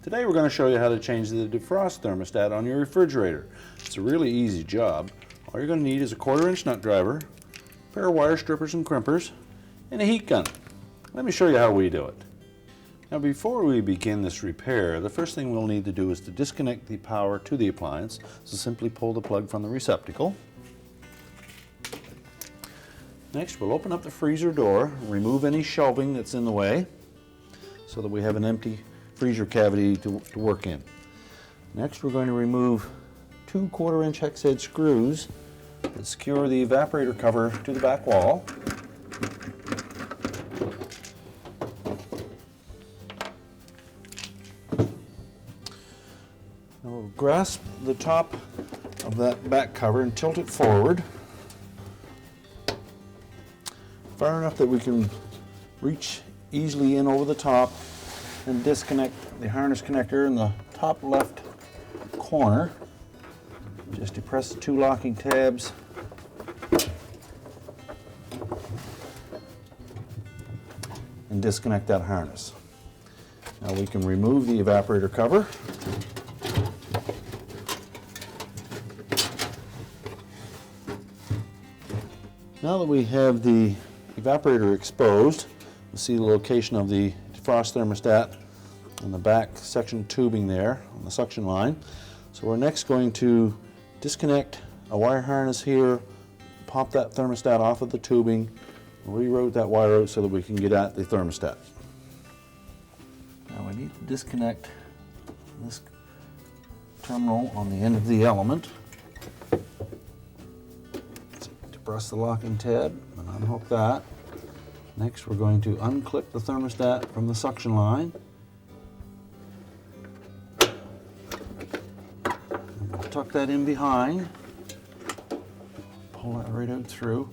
Today we're going to show you how to change the defrost thermostat on your refrigerator. It's a really easy job. All you're going to need is a 1/4-inch nut driver, a pair of wire strippers and crimpers, and a heat gun. Let me show you how we do it. Now before we begin this repair, the first thing we'll need to do is to disconnect the power to the appliance. So simply pull the plug from the receptacle. Next we'll open up the freezer door, remove any shelving that's in the way so that we have an empty freezer cavity to work in. Next we're going to remove 2 1/4-inch hex head screws that secure the evaporator cover to the back wall. Now we'll grasp the top of that back cover and tilt it forward far enough that we can reach easily in over the top and disconnect the harness connector in the top left corner. Just depress the 2 locking tabs and disconnect that harness. Now we can remove the evaporator cover. Now that we have the evaporator exposed, you see the location of the defrost thermostat on the back section tubing there on the suction line. So we're next going to disconnect a wire harness here, pop that thermostat off of the tubing, reroute that wire out so that we can get at the thermostat. Now we need to disconnect this terminal on the end of the element. Press the locking tab and unhook that. Next we're going to unclick the thermostat from the suction line. And we'll tuck that in behind. Pull that right out through.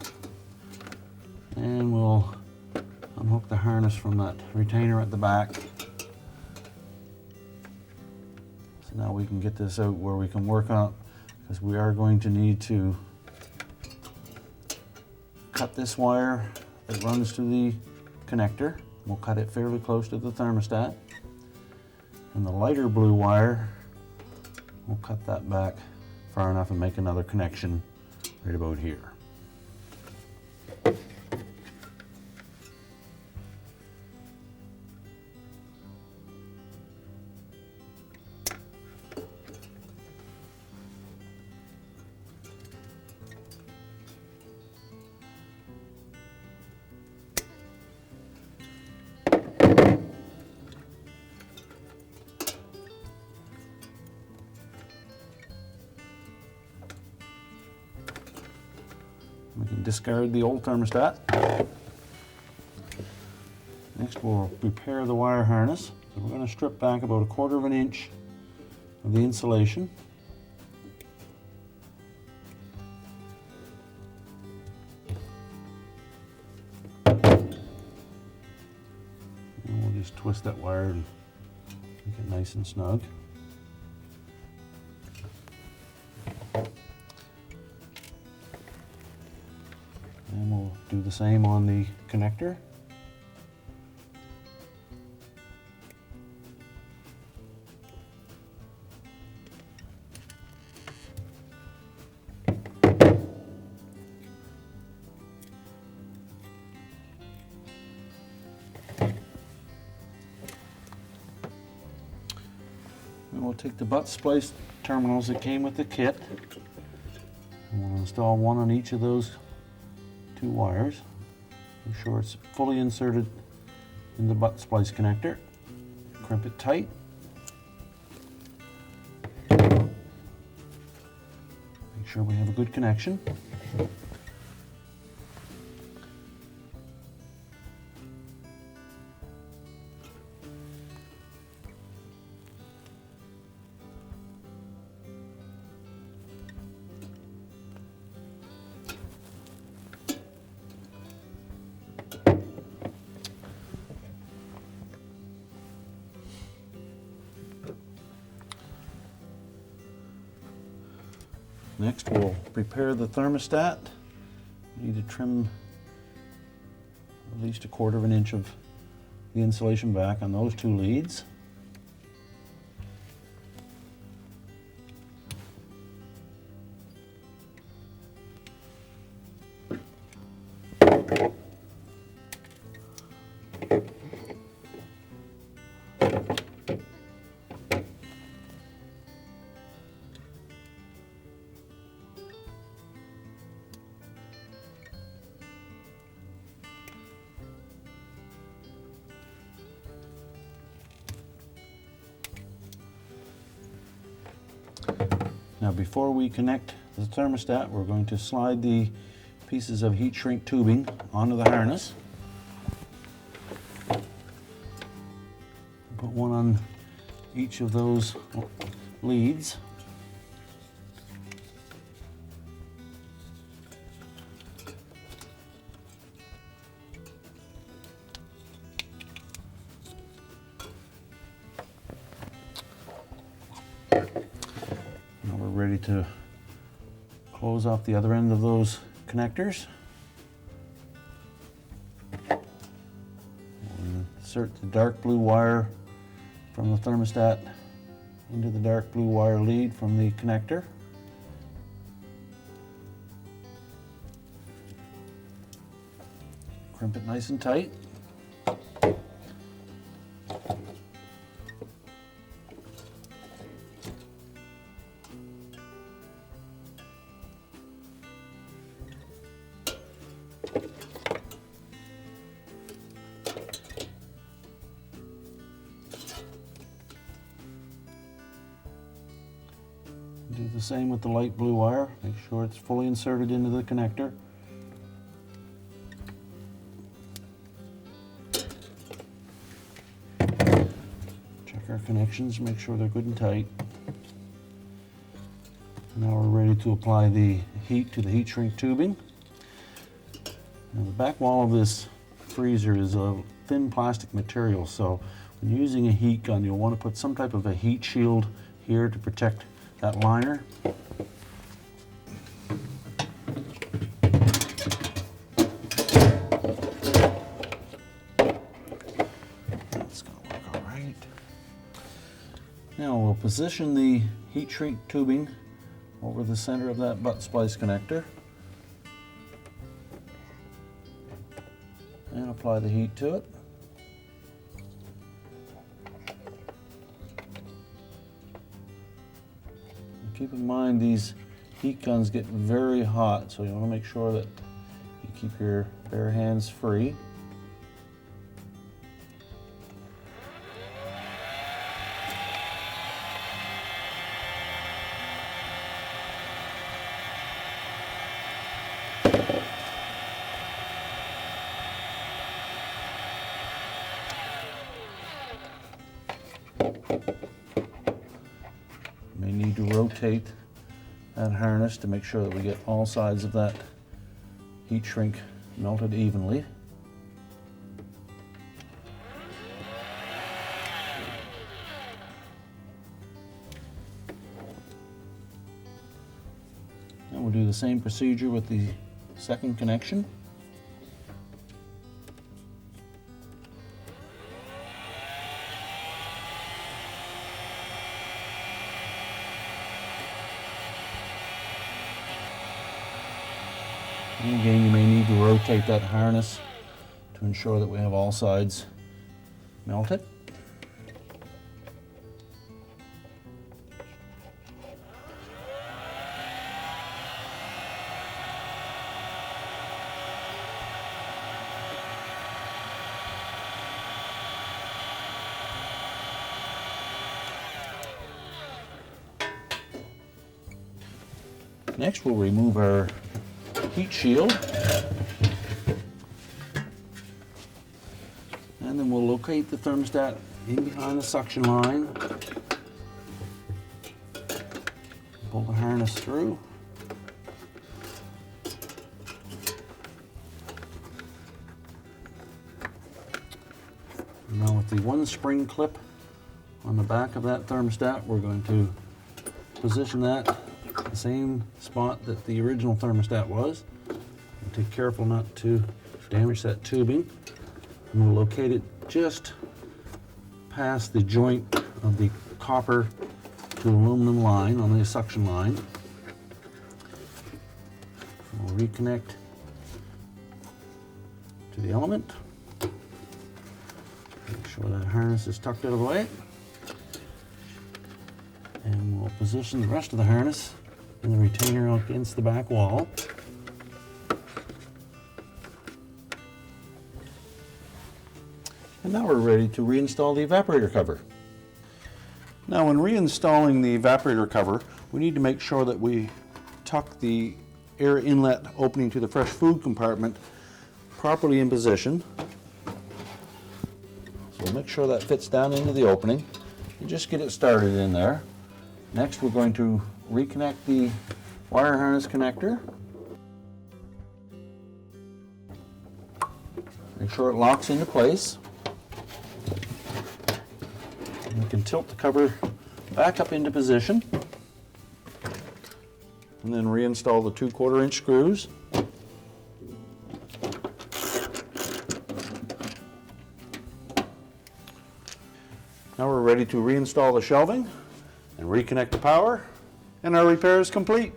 And we'll unhook the harness from that retainer at the back. So now we can get this out where we can work on it, because we are going to need to cut this wire that runs to the connector. We'll cut it fairly close to the thermostat. And the lighter blue wire, we'll cut that back far enough and make another connection right about here. We can discard the old thermostat. Next we'll repair the wire harness. So we're going to strip back about 1/4 of an inch of the insulation. And we'll just twist that wire and make it nice and snug. And we'll do the same on the connector. And we'll take the butt splice terminals that came with the kit, and we'll install one on each of those 2 wires. Make sure it's fully inserted in the butt splice connector. Crimp it tight. Make sure we have a good connection. Next we'll prepare the thermostat. We need to trim at least 1/4 of an inch of the insulation back on those 2 leads. before we connect the thermostat, we're going to slide the pieces of heat shrink tubing onto the harness. Put one on each of those leads. Now we're ready to close off the other end of those connectors. We'll insert the dark blue wire from the thermostat into the dark blue wire lead from the connector. Crimp it nice and tight. Do the same with the light blue wire. Make sure it's fully inserted into the connector. Check our connections, make sure they're good and tight. Now we're ready to apply the heat to the heat shrink tubing. Now the back wall of this freezer is a thin plastic material, so when using a heat gun, you'll want to put some type of a heat shield here to protect that liner. That's going to work all right. Now we'll position the heat shrink tubing over the center of that butt splice connector and apply the heat to it. Keep in mind these heat guns get very hot, so you want to make sure that you keep your bare hands free. May need to rotate that harness to make sure that we get all sides of that heat shrink melted evenly. And we'll do the same procedure with the second connection. And again, you may need to rotate that harness to ensure that we have all sides melted. Next, we'll remove our heat shield, and then we'll locate the thermostat in behind the suction line, pull the harness through, now with the one spring clip on the back of that thermostat, we're going to position that the same spot that the original thermostat was. And take careful not to damage that tubing. And we'll locate it just past the joint of the copper to aluminum line on the suction line. We'll reconnect to the element. Make sure that harness is tucked out of the way. And we'll position the rest of the harness and the retainer against the back wall. And now we're ready to reinstall the evaporator cover. Now when reinstalling the evaporator cover, we need to make sure that we tuck the air inlet opening to the fresh food compartment properly in position. So we'll make sure that fits down into the opening and just get it started in there. Next, we're going to reconnect the wire harness connector. Make sure it locks into place. And we can tilt the cover back up into position. And then reinstall the 2/4 inch screws. Now we're ready to reinstall the shelving and reconnect the power, and our repair is complete.